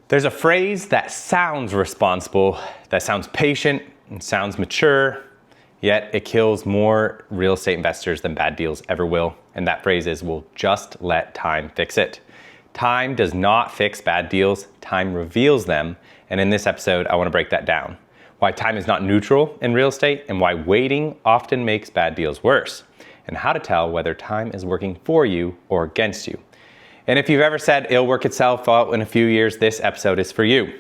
There's a phrase that sounds responsible, that sounds patient, and sounds mature, yet it kills more real estate investors than bad deals ever will. And that phrase is, we'll just let time fix it. Time does not fix bad deals, time reveals them. And in this episode, I want to break that down. Why time is not neutral in real estate and why waiting often makes bad deals worse. And how to tell whether time is working for you or against you. And if you've ever said it'll work itself out in a few years, this episode is for you.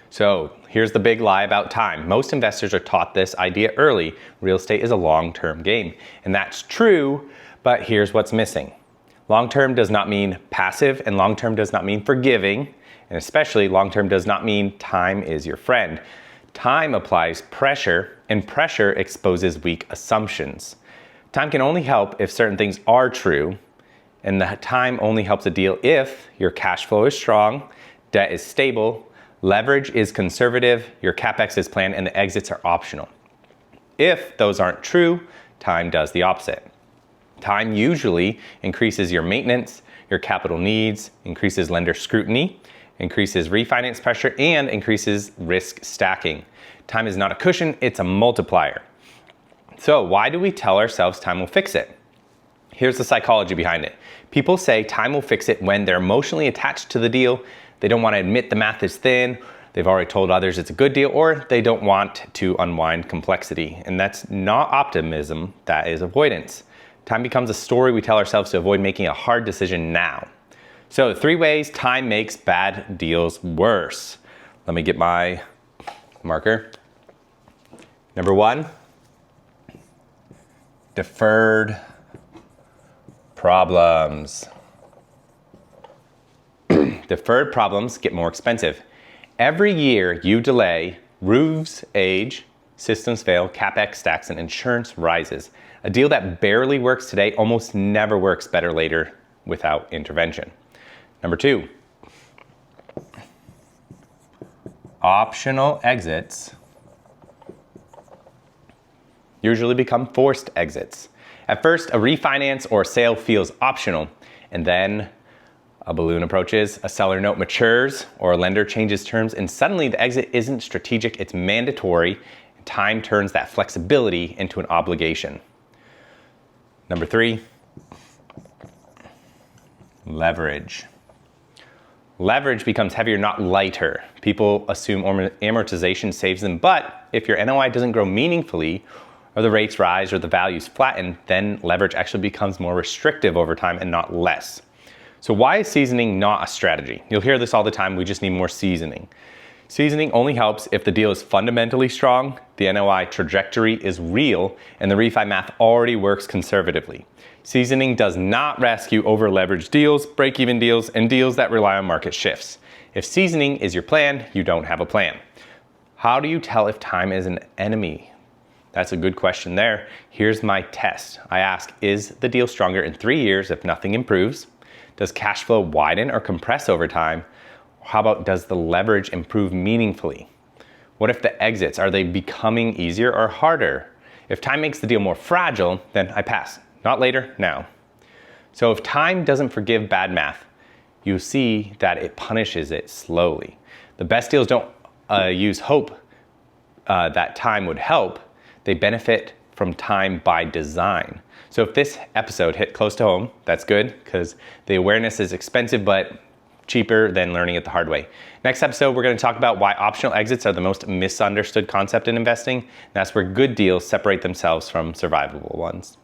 So here's the big lie about time. Most investors are taught this idea early. Real estate is a long-term game. And that's true, but here's what's missing. Long-term does not mean passive, and long-term does not mean forgiving. And especially long-term does not mean time is your friend. Time applies pressure, and pressure exposes weak assumptions. Time can only help if certain things are true. And the time only helps a deal if your cash flow is strong, debt is stable, leverage is conservative, your CapEx is planned, and the exits are optional. If those aren't true, time does the opposite. Time usually increases your maintenance, your capital needs, increases lender scrutiny, increases refinance pressure, and increases risk stacking. Time is not a cushion, it's a multiplier. So why do we tell ourselves time will fix it? Here's the psychology behind it. People say time will fix it when they're emotionally attached to the deal, they don't want to admit the math is thin, they've already told others it's a good deal, or they don't want to unwind complexity. And that's not optimism, that is avoidance. Time becomes a story we tell ourselves to avoid making a hard decision now. So 3 ways time makes bad deals worse. Let me get my marker. Number 1, deferred problems. Deferred problems get more expensive. Every year you delay, roofs age, systems fail, CapEx stacks, and insurance rises. A deal that barely works today almost never works better later without intervention. Number 2, optional exits usually become forced exits. At first, a refinance or sale feels optional, and then a balloon approaches, a seller note matures, or a lender changes terms, and suddenly the exit isn't strategic, it's mandatory. Time turns that flexibility into an obligation. Number 3, leverage. Leverage becomes heavier, not lighter. People assume amortization saves them, but if your NOI doesn't grow meaningfully, or the rates rise, or the values flatten, then leverage actually becomes more restrictive over time and not less. So why is seasoning not a strategy? You'll hear this all the time, we just need more seasoning. Seasoning only helps if the deal is fundamentally strong, the NOI trajectory is real, and the refi math already works conservatively. Seasoning does not rescue over-leveraged deals, break-even deals, and deals that rely on market shifts. If seasoning is your plan, you don't have a plan. How do you tell if time is an enemy? That's a good question there. Here's my test. I ask, is the deal stronger in 3 years if nothing improves? Does cash flow widen or compress over time? How about, does the leverage improve meaningfully? What if the exits, are they becoming easier or harder? If time makes the deal more fragile, then I pass. Not later, now. So if time doesn't forgive bad math, you see that it punishes it slowly. The best deals don't use hope that time would help. They benefit from time by design. So if this episode hit close to home, that's good, because the awareness is expensive but cheaper than learning it the hard way. Next episode, we're going to talk about why optional exits are the most misunderstood concept in investing. And that's where good deals separate themselves from survivable ones.